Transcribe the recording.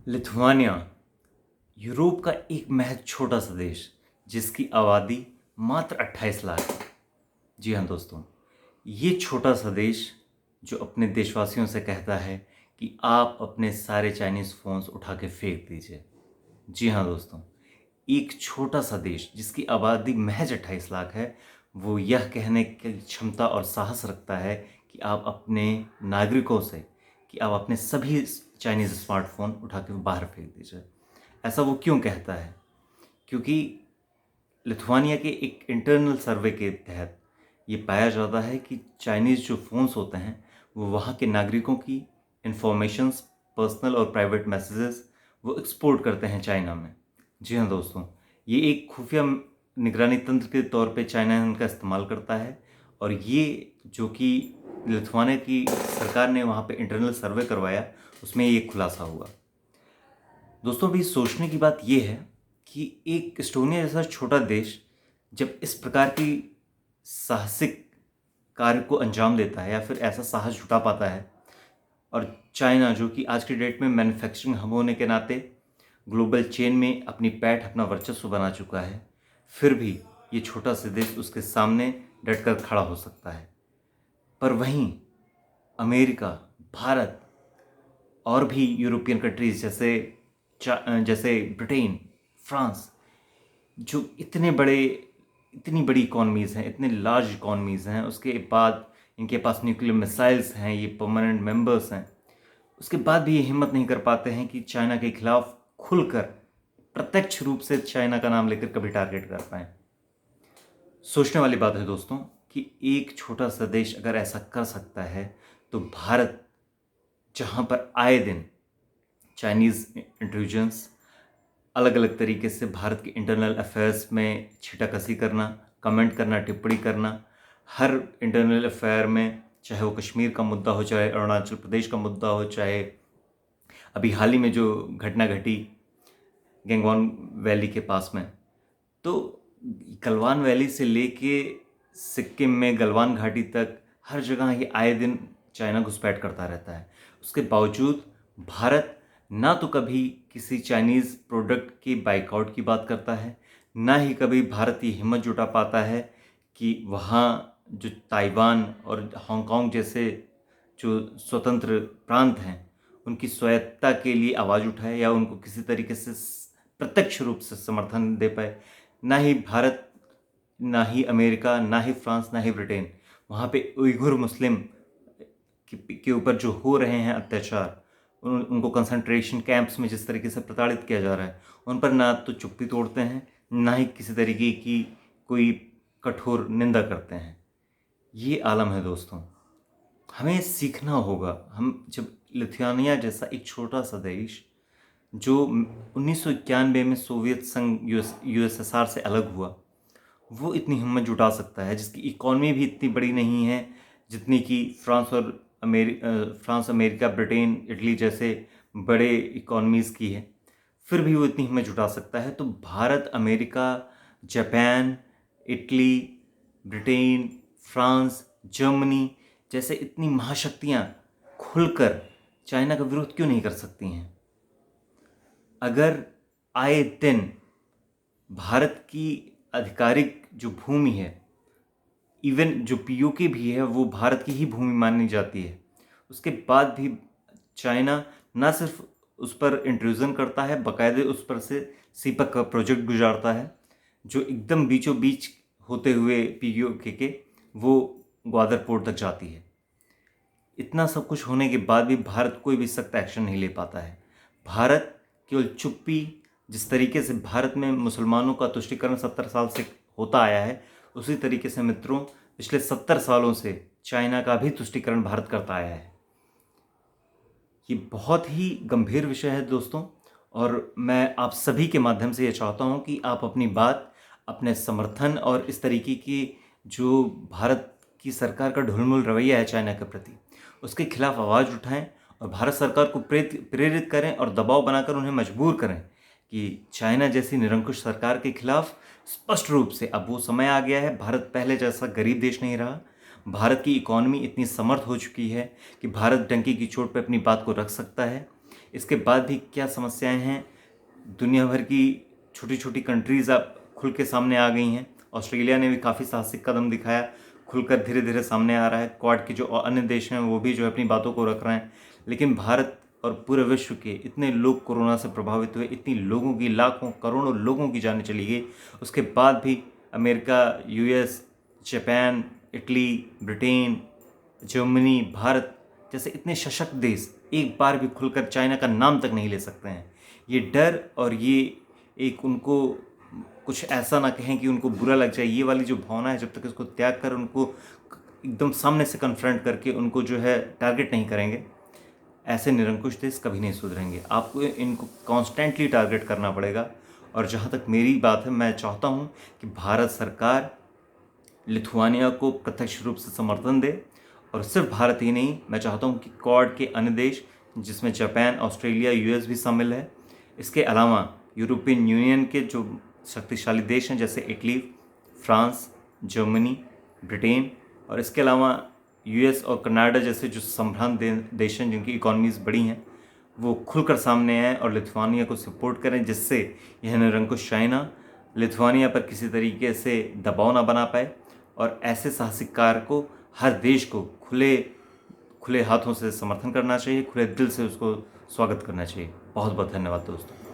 Lithuania Europe का एक महज छोटा सा देश जिसकी आबादी मात्र 28 लाख है। जी हाँ दोस्तों, ये छोटा सा देश जो अपने देशवासियों से कहता है कि आप अपने सारे चाइनीज़ फ़ोन्स उठा के फेंक दीजिए। जी हाँ दोस्तों, एक छोटा सा देश जिसकी आबादी महज 28 लाख है, वो यह कहने की क्षमता और साहस रखता है कि आप अपने नागरिकों से कि आप अपने सभी चाइनीज़ स्मार्टफ़ोन उठा के बाहर फेंक दीजिए। ऐसा वो क्यों कहता है? क्योंकि लिथुआनिया के एक इंटरनल सर्वे के तहत ये पाया जाता है कि चाइनीज़ जो फ़ोन्स होते हैं वो वहाँ के नागरिकों की इंफॉर्मेशंस, पर्सनल और प्राइवेट मैसेजेस वो एक्सपोर्ट करते हैं चाइना में। जी हाँ दोस्तों, ये एक खुफिया निगरानी तंत्र के तौर पे चाइना इनका इस्तेमाल करता है और ये जो कि लिथुआनिया की सरकार ने वहाँ पे इंटरनल सर्वे करवाया, उसमें ये खुलासा हुआ। दोस्तों, अभी सोचने की बात यह है कि एक एस्टोनिया जैसा छोटा देश जब इस प्रकार की साहसिक कार्य को अंजाम देता है या फिर ऐसा साहस जुटा पाता है, और चाइना जो कि आज की डेट में मैन्युफैक्चरिंग हब होने के नाते ग्लोबल चेन में अपनी पैठ, अपना वर्चस्व बना चुका है, फिर भी ये छोटा सा देश उसके सामने डटकर खड़ा हो सकता है। पर वहीं अमेरिका, भारत और भी यूरोपियन कंट्रीज़ जैसे ब्रिटेन, फ्रांस, जो इतनी बड़ी इकॉनमीज़ हैं, इतने लार्ज इकॉनमीज़ हैं, उसके बाद इनके पास न्यूक्लियर मिसाइल्स हैं, ये परमानेंट मेंबर्स हैं, उसके बाद भी ये हिम्मत नहीं कर पाते हैं कि चाइना के खिलाफ खुलकर प्रत्यक्ष रूप से चाइना का नाम लेकर कभी टारगेट कर पाएँ। सोचने वाली बात है दोस्तों कि एक छोटा सा देश अगर ऐसा कर सकता है, तो भारत, जहाँ पर आए दिन चाइनीज़ इंट्रूजन्स अलग अलग तरीके से भारत के इंटरनल अफेयर्स में छिटाकसी करना, कमेंट करना, टिप्पणी करना, हर इंटरनल अफेयर में, चाहे वो कश्मीर का मुद्दा हो, चाहे अरुणाचल प्रदेश का मुद्दा हो, चाहे अभी हाल ही में जो घटना घटी गैंगवान वैली के पास में, तो गलवान वैली से लेके सिक्किम में गलवान घाटी तक हर जगह ये आए दिन चाइना घुसपैठ करता रहता है। उसके बावजूद भारत ना तो कभी किसी चाइनीज़ प्रोडक्ट की बाइकआउट की बात करता है, ना ही कभी भारत ये हिम्मत जुटा पाता है कि वहाँ जो ताइवान और हांगकांग जैसे जो स्वतंत्र प्रांत हैं, उनकी स्वायत्तता के लिए आवाज़ उठाए या उनको किसी तरीके से प्रत्यक्ष रूप से समर्थन दे पाए। ना ही भारत, ना ही अमेरिका, ना ही फ्रांस, ना ही ब्रिटेन वहाँ पे उइघुर मुस्लिम के ऊपर जो हो रहे हैं अत्याचार, उनको कंसंट्रेशन कैंप्स में जिस तरीके से प्रताड़ित किया जा रहा है, उन पर ना तो चुप्पी तोड़ते हैं, ना ही किसी तरीके की कोई कठोर निंदा करते हैं। ये आलम है दोस्तों, हमें सीखना होगा। हम जब लिथुआनिया जैसा एक छोटा सा देश जो 1991 में सोवियत संघ यूएसएसआर से अलग हुआ, वो इतनी हिम्मत जुटा सकता है, जिसकी इकॉनमी भी इतनी बड़ी नहीं है जितनी कि फ्रांस, अमेरिका, ब्रिटेन, इटली जैसे बड़े इकॉनमीज़ की है, फिर भी वो इतनी हिम्मत जुटा सकता है। तो Bharat, America, Japan, Italy, Britain, France, Germany जैसे इतनी महाशक्तियाँ खुलकर चाइना का विरोध क्यों नहीं कर सकती हैं? अगर आए दिन भारत की आधिकारिक जो भूमि है, इवन जो पीओके भी है, वो भारत की ही भूमि मानी जाती है, उसके बाद भी चाइना ना सिर्फ उस पर इंट्रूजन करता है, बाकायदे उस पर से सीपक का प्रोजेक्ट गुजारता है, जो एकदम बीचों बीच होते हुए पीओके के वो ग्वादर पोर्ट तक जाती है। इतना सब कुछ होने के बाद भी भारत कोई भी सख्त एक्शन नहीं ले पाता है। भारत केवल चुप्पी, जिस तरीके से भारत में मुसलमानों का तुष्टीकरण 70 साल से होता आया है, उसी तरीके से मित्रों पिछले 70 सालों से चाइना का भी तुष्टीकरण भारत करता आया है। ये बहुत ही गंभीर विषय है दोस्तों, और मैं आप सभी के माध्यम से ये चाहता हूँ कि आप अपनी बात, अपने समर्थन और इस तरीके की जो भारत की सरकार का ढुलमुल रवैया है चाइना के प्रति, उसके खिलाफ आवाज़ उठाएं और भारत सरकार को प्रेरित करें और दबाव बनाकर उन्हें मजबूर करें कि चाइना जैसी निरंकुश सरकार के खिलाफ स्पष्ट रूप से अब वो समय आ गया है। भारत पहले जैसा गरीब देश नहीं रहा। भारत की इकॉनमी इतनी समर्थ हो चुकी है कि भारत डंकी की चोट पर अपनी बात को रख सकता है। इसके बाद भी क्या समस्याएं हैं, दुनिया भर की छोटी छोटी कंट्रीज़ अब खुल के सामने आ गई हैं। ऑस्ट्रेलिया ने भी काफ़ी साहसिक कदम दिखाया, खुलकर धीरे धीरे सामने आ रहा है। क्वाड के जो अन्य देश हैं वो भी जो है अपनी बातों को रख रहे हैं। लेकिन भारत और पूरे विश्व के इतने लोग कोरोना से प्रभावित हुए, इतनी लोगों की, लाखों करोड़ों लोगों की जानें चली गई, उसके बाद भी America, US, Japan, Italy, Britain, Germany, Bharat जैसे इतने सशक्त देश एक बार भी खुलकर चाइना का नाम तक नहीं ले सकते हैं। ये डर और ये एक उनको कुछ ऐसा ना कहें कि उनको बुरा लग जाए, ये वाली जो भावना है, जब तक इसको त्याग कर उनको एकदम सामने से कन्फ्रंट करके उनको जो है टारगेट नहीं करेंगे, ऐसे निरंकुश देश कभी नहीं सुधरेंगे। आपको इनको कॉन्स्टेंटली टारगेट करना पड़ेगा। और जहाँ तक मेरी बात है, मैं चाहता हूँ कि भारत सरकार लिथुआनिया को प्रत्यक्ष रूप से समर्थन दे। और सिर्फ भारत ही नहीं, मैं चाहता हूँ कि क्वाड के अन्य देश, जिसमें जापान, ऑस्ट्रेलिया, यूएस भी शामिल है, इसके अलावा यूरोपियन यूनियन के जो शक्तिशाली देश हैं जैसे इटली, फ्रांस, जर्मनी, ब्रिटेन, और इसके अलावा यूएस और कनाडा जैसे जो संभ्रांत देश हैं जिनकी इकॉनमीज़ बड़ी हैं, वो खुलकर सामने आएँ और लिथुआनिया को सपोर्ट करें, जिससे यह निरंकुश चाइना लिथुआनिया पर किसी तरीके से दबाव ना बना पाए। और ऐसे साहसिक कार्य को हर देश को खुले हाथों से समर्थन करना चाहिए, खुले दिल से उसको स्वागत करना चाहिए। बहुत बहुत धन्यवाद दोस्तों।